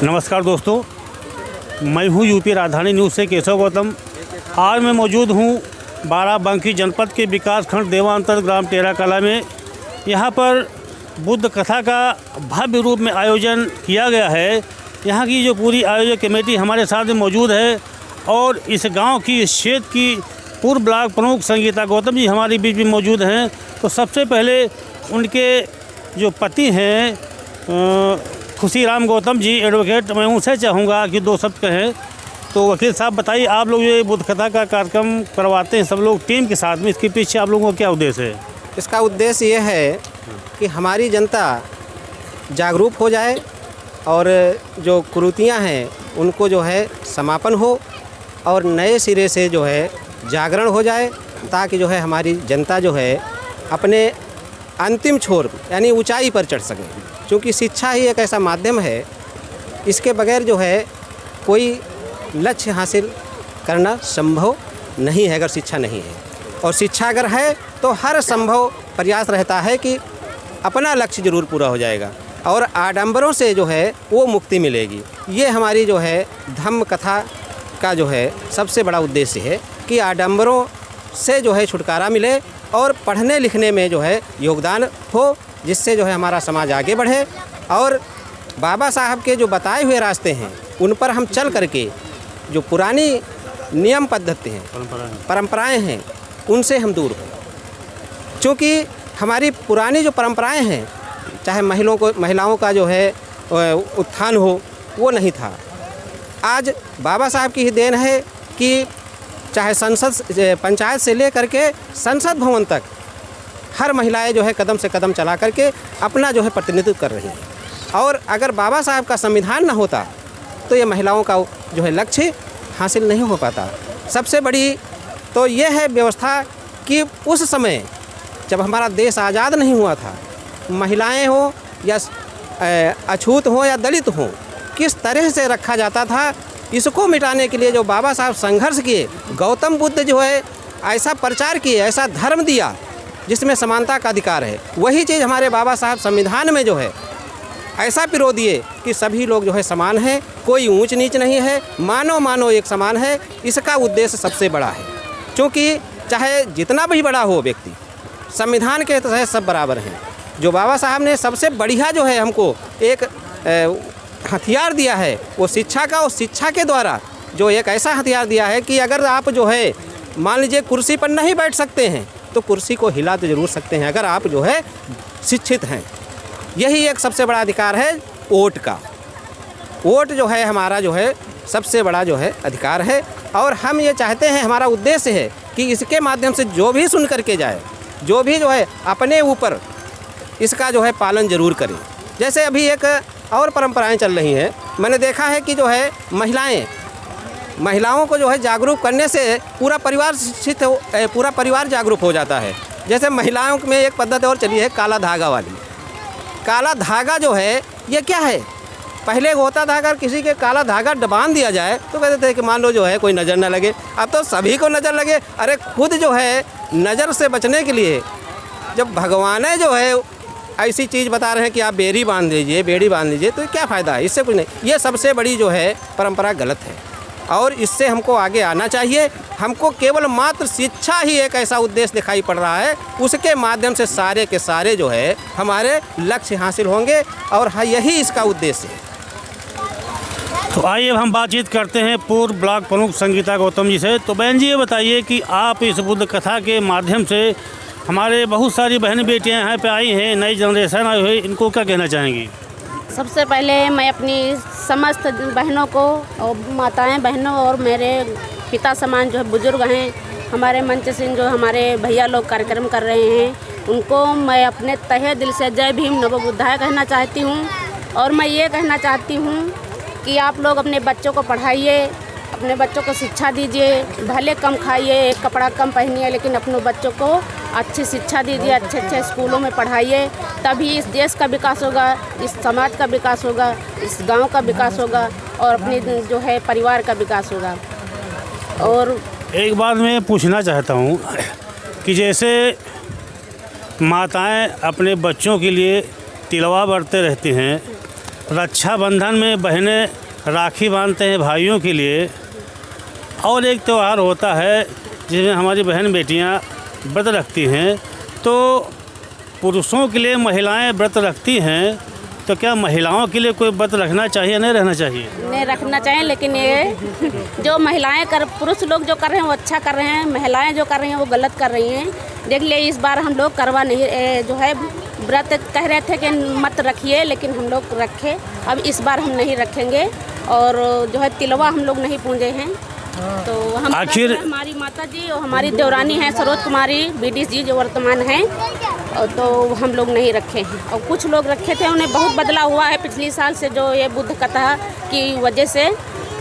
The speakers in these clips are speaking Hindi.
नमस्कार दोस्तों, मैं हूं यूपी राजधानी न्यूज़ से केशव गौतम। आज मैं मौजूद हूं बाराबंकी जनपद के विकासखंड देवांतर ग्राम टेरा कला में। यहां पर बुद्ध कथा का भव्य रूप में आयोजन किया गया है। यहां की जो पूरी आयोजक कमेटी हमारे साथ में मौजूद है और इस गांव की, इस क्षेत्र की पूर्व ब्लॉक प्रमुख संगीता गौतम जी हमारे बीच में मौजूद हैं। तो सबसे पहले उनके जो पति हैं खुशीराम गौतम जी एडवोकेट, मैं उनसे चाहूँगा कि दो शब्द कहें। तो वकील साहब बताइए, आप लोग ये बुद्ध कथा का कार्यक्रम करवाते हैं सब लोग टीम के साथ में, इसके पीछे आप लोगों का क्या उद्देश्य है? इसका उद्देश्य ये है कि हमारी जनता जागरूक हो जाए और जो कुरीतियाँ हैं उनको जो है समापन हो और नए सिरे से जो है जागरण हो जाए, ताकि जो है हमारी जनता जो है अपने अंतिम छोर यानी ऊंचाई पर चढ़ सके। क्योंकि शिक्षा ही एक ऐसा माध्यम है, इसके बगैर जो है कोई लक्ष्य हासिल करना संभव नहीं है अगर शिक्षा नहीं है। और शिक्षा अगर है तो हर संभव प्रयास रहता है कि अपना लक्ष्य ज़रूर पूरा हो जाएगा और आडंबरों से जो है वो मुक्ति मिलेगी। ये हमारी जो है धम्म कथा का जो है सबसे बड़ा उद्देश्य है कि आडंबरों से जो है छुटकारा मिले और पढ़ने लिखने में जो है योगदान हो, जिससे जो है हमारा समाज आगे बढ़े और बाबा साहब के जो बताए हुए रास्ते हैं उन पर हम चल करके जो पुरानी नियम पद्धति हैं, परंपराएं हैं, उनसे हम दूर हों। क्योंकि हमारी पुरानी जो परंपराएं हैं, चाहे महिलाओं का जो है उत्थान हो, वो नहीं था। आज बाबा साहब की ही देन है कि चाहे पंचायत से ले करके संसद भवन तक हर महिलाएं जो है कदम से कदम चला करके अपना जो है प्रतिनिधित्व कर रही हैं। और अगर बाबा साहब का संविधान न होता तो ये महिलाओं का जो है लक्ष्य हासिल नहीं हो पाता। सबसे बड़ी तो ये है व्यवस्था कि उस समय जब हमारा देश आज़ाद नहीं हुआ था, महिलाएं हो या अछूत हो या दलित हो, किस तरह से रखा जाता था, इसको मिटाने के लिए जो बाबा साहब संघर्ष किए, गौतम बुद्ध जो है ऐसा प्रचार किए, ऐसा धर्म दिया जिसमें समानता का अधिकार है। वही चीज़ हमारे बाबा साहब संविधान में जो है ऐसा पिरो दिए कि सभी लोग जो है समान हैं, कोई ऊंच नीच नहीं है, मानो एक समान है। इसका उद्देश्य सबसे बड़ा है, क्योंकि चाहे जितना भी बड़ा हो व्यक्ति, संविधान के तहत सब बराबर हैं। जो बाबा साहब ने सबसे बढ़िया जो है हमको एक हथियार दिया है वो शिक्षा का, और शिक्षा के द्वारा जो एक ऐसा हथियार दिया है कि अगर आप जो है मान लीजिए कुर्सी पर नहीं बैठ सकते हैं तो कुर्सी को हिला तो ज़रूर सकते हैं अगर आप जो है शिक्षित हैं। यही एक सबसे बड़ा अधिकार है वोट का। वोट जो है हमारा जो है सबसे बड़ा जो है अधिकार है और हम ये चाहते हैं, हमारा उद्देश्य है कि इसके माध्यम से जो भी सुन करके जाए, जो भी जो है अपने ऊपर इसका जो है पालन ज़रूर करें। जैसे अभी एक और परंपराएं चल रही हैं, मैंने देखा है कि जो है महिलाओं को जो है जागरूक करने से पूरा परिवार जागरूक हो जाता है। जैसे महिलाओं में एक पद्धति और चली है काला धागा वाली। काला धागा जो है ये क्या है, पहले होता था अगर किसी के काला धागा बांध दिया जाए तो कहते थे कि मान लो जो है कोई नज़र न लगे। अब तो सभी को नज़र लगे। अरे खुद जो है नज़र से बचने के लिए जब भगवान जो है ऐसी चीज़ बता रहे हैं कि आप बेड़ी बांध लीजिए, तो क्या फ़ायदा है, इससे कुछ नहीं। ये सबसे बड़ी जो है परंपरा गलत है और इससे हमको आगे आना चाहिए। हमको केवल मात्र शिक्षा ही एक ऐसा उद्देश्य दिखाई पड़ रहा है, उसके माध्यम से सारे के सारे जो है हमारे लक्ष्य हासिल होंगे और यही इसका उद्देश्य है। तो आइए अब हम बातचीत करते हैं पूर्व ब्लॉक प्रमुख संगीता गौतम जी से। तो बहन जी ये बताइए कि आप इस बुद्ध कथा के माध्यम से हमारे बहुत सारी बहन बेटियां यहाँ पे आई हैं, नई जनरेशन आई हुई, इनको क्या कहना चाहेंगी? सबसे पहले मैं अपनी समस्त बहनों को और माताएं बहनों और मेरे पिता समान जो है बुजुर्ग हैं, हमारे मंच सिंह जो हमारे भैया लोग कार्यक्रम कर रहे हैं, उनको मैं अपने तहे दिल से जय भीम नमो बुद्धाय कहना चाहती हूँ। और मैं ये कहना चाहती हूँ कि आप लोग अपने बच्चों को पढ़ाइए, अपने बच्चों को शिक्षा दीजिए। भले कम खाइए, एक कपड़ा कम पहनिए, लेकिन अपने बच्चों को अच्छी शिक्षा दीजिए, अच्छे स्कूलों में पढ़ाइए। तभी इस देश का विकास होगा, इस समाज का विकास होगा, इस गांव का विकास होगा और अपने जो है परिवार का विकास होगा। और एक बात मैं पूछना चाहता हूँ कि जैसे माताएं अपने बच्चों के लिए तिलवा बरते रहती हैं, रक्षाबंधन में बहनें राखी बांधते हैं भाइयों के लिए, और एक त्यौहार होता है जिसमें हमारी बहन बेटियां व्रत रखती हैं। तो पुरुषों के लिए महिलाएं व्रत रखती हैं, तो क्या महिलाओं के लिए कोई व्रत रखना चाहिए, नहीं रहना चाहिए? नहीं रखना चाहिए, लेकिन ये जो महिलाएं पुरुष लोग जो कर रहे हैं वो अच्छा कर रहे हैं, महिलाएं जो कर रही हैं वो गलत कर रही हैं। देख लिए इस बार हम लोग करवा नहीं, जो है व्रत कह रहे थे कि मत रखिए, लेकिन हम लोग रखे। अब इस बार हम नहीं रखेंगे, और जो है तिलवा हम लोग नहीं पूजे हैं। तो हम आखिर हमारी माता जी और हमारी देवरानी हैं सरोज कुमारी बीडी जी जो वर्तमान हैं, तो हम लोग नहीं रखे हैं। और कुछ लोग रखे थे, उन्हें बहुत बदलाव हुआ है पिछले साल से, जो ये बुद्ध कथा की वजह से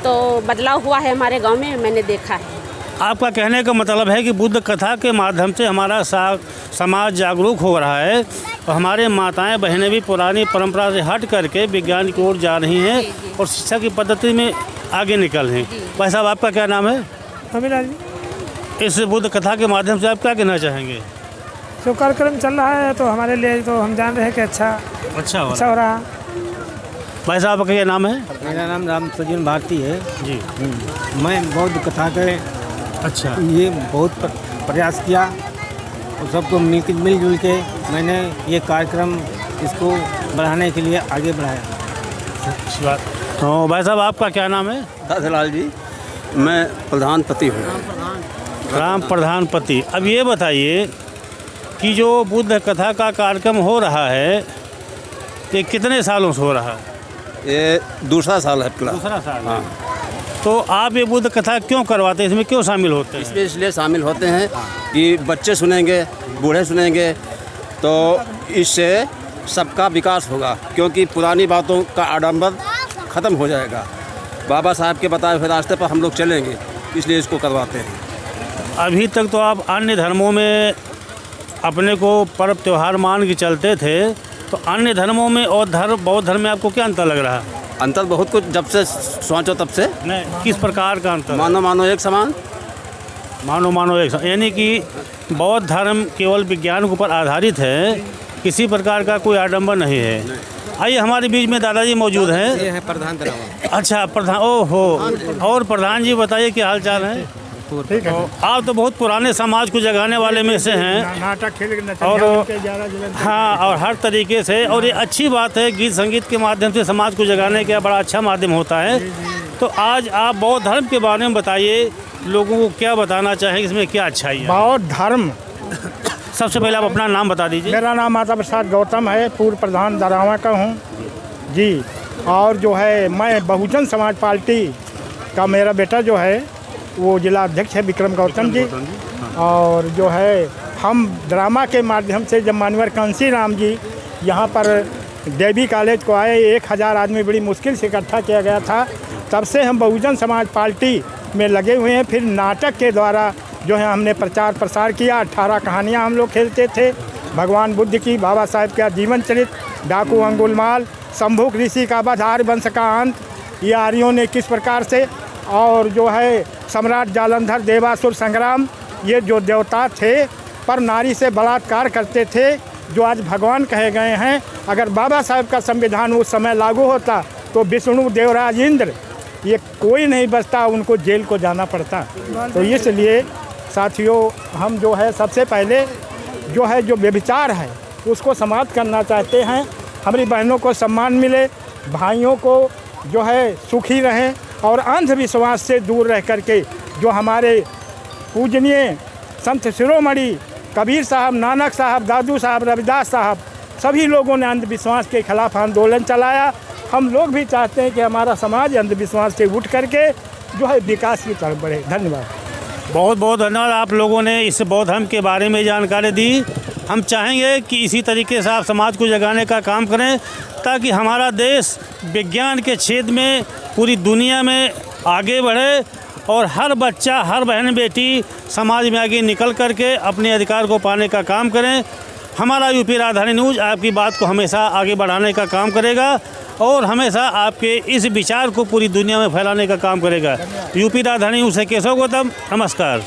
तो बदलाव हुआ है हमारे गांव में, मैंने देखा है। आपका कहने का मतलब है कि बुद्ध कथा के माध्यम से हमारा समाज जागरूक हो रहा है, और हमारे माताएं बहनें भी पुरानी परंपरा से हट करके विज्ञान की ओर जा रही हैं और शिक्षा की पद्धति में आगे निकल रही हैं। भाई साहब, आपका क्या नाम है? अमीलाल जी। इस बुद्ध कथा के माध्यम से आप क्या कहना चाहेंगे? जो कार्यक्रम चल रहा है तो हमारे लिए तो हम जान रहे हैं कि अच्छा हो रहा। भाई साहब, आपका क्या नाम है? मेरा नाम राम सजीवन भारती है जी। मैं बौद्ध कथा के अच्छा, ये बहुत प्रयास किया, और सबको मिलजुल के मैंने ये कार्यक्रम इसको बढ़ाने के लिए आगे बढ़ाया। अच्छी बात। तो भाई साहब, आपका क्या नाम है? दासलाल जी, मैं प्रधानपति हूँ। राम प्रधानपति। अब ये बताइए कि जो बुद्ध कथा का कार्यक्रम हो रहा है, ये कितने सालों से हो रहा है? ये दूसरा साल है क्लास। दूसरा साल। हाँ। तो आप ये बुद्ध कथा क्यों करवाते हैं, इसमें क्यों शामिल होते हैं? इसमें इसलिए शामिल होते हैं कि बच्चे सुनेंगे, बूढ़े सुनेंगे, तो इससे सबका विकास होगा, क्योंकि पुरानी बातों का आडंबर ख़त्म हो जाएगा। बाबा साहब के बताए हुए रास्ते पर हम लोग चलेंगे, इसलिए इसको करवाते हैं। अभी तक तो आप अन्य धर्मों में अपने को पर्व त्यौहार मान के चलते थे, तो अन्य धर्मों में और बौद्ध धर्म में आपको क्या अंतर लग रहा है? अंतर बहुत कुछ, जब से सोचो तब से। नहीं, किस प्रकार का अंतर? मानो एक समान। मानो एक, यानी कि बौद्ध धर्म केवल विज्ञान के ऊपर आधारित है, किसी प्रकार का कोई आडंबर नहीं है। आइए, हमारे बीच में दादाजी मौजूद हैं। ये है प्रधान द्रावण। अच्छा, प्रधान। ओहो, और प्रधान जी बताइए क्या हाल चाल है? ठीक है। आप तो बहुत पुराने समाज को जगाने वाले में से हैं, नाटक खेल और हाँ, और हर तरीके से, और ये अच्छी बात है, गीत संगीत के माध्यम से समाज को जगाने का बड़ा अच्छा माध्यम होता है। तो आज आप बौद्ध धर्म के बारे में बताइए, लोगों को क्या बताना चाहेंगे, इसमें क्या अच्छाई है? बौद्ध धर्म। सबसे पहले आप अपना नाम बता दीजिए। मेरा नाम माता प्रसाद गौतम है, पूर्व प्रधान दरावा का हूँ जी। और जो है मैं बहुजन समाज पार्टी का, मेरा बेटा जो है वो जिला अध्यक्ष है विक्रम गौतम जी। और जो है हम ड्रामा के माध्यम से, जब मानवर कांसी राम जी यहाँ पर देवी कॉलेज को आए, 1000 आदमी बड़ी मुश्किल से इकट्ठा किया गया था, तब से हम बहुजन समाज पार्टी में लगे हुए हैं। फिर नाटक के द्वारा जो है हमने प्रचार प्रसार किया। 18 कहानियाँ हम लोग खेलते थे, भगवान बुद्ध की, बाबा साहेब का जीवन चरित्र, डाकू अंगुलमाल, शंभुक ऋषि का वध, आर्य वंश का अंत, ये आर्यों ने किस प्रकार से, और जो है सम्राट जालंधर, देवासुर संग्राम, ये जो देवता थे पर नारी से बलात्कार करते थे, जो आज भगवान कहे गए हैं। अगर बाबा साहेब का संविधान उस समय लागू होता तो विष्णु, देवराज, इंद्र, ये कोई नहीं बचता, उनको जेल को जाना पड़ता। तो इसलिए साथियों, हम जो है सबसे पहले जो है जो व्यभिचार है उसको समाप्त करना चाहते हैं। हमारी बहनों को सम्मान मिले, भाइयों को जो है सुखी रहें, और अंधविश्वास से दूर रह करके जो हमारे पूजनीय संत शिरोमणि कबीर साहब, नानक साहब, दादू साहब, रविदास साहब, सभी लोगों ने अंधविश्वास के खिलाफ आंदोलन चलाया। हम लोग भी चाहते हैं कि हमारा समाज अंधविश्वास से उठ करके जो है विकास की तरफ बढ़े। धन्यवाद। बहुत बहुत धन्यवाद, आप लोगों ने इस बौद्ध धर्म के बारे में जानकारी दी। हम चाहेंगे कि इसी तरीके से आप समाज को जगाने का काम करें, ताकि हमारा देश विज्ञान के क्षेत्र में पूरी दुनिया में आगे बढ़े, और हर बच्चा, हर बहन बेटी समाज में आगे निकल करके अपने अधिकार को पाने का काम करें। हमारा यूपी राजधानी न्यूज़ आपकी बात को हमेशा आगे बढ़ाने का काम करेगा, और हमेशा आपके इस विचार को पूरी दुनिया में फैलाने का काम करेगा। यूपी राजधानी न्यूज़ से केशव गौतम, नमस्कार।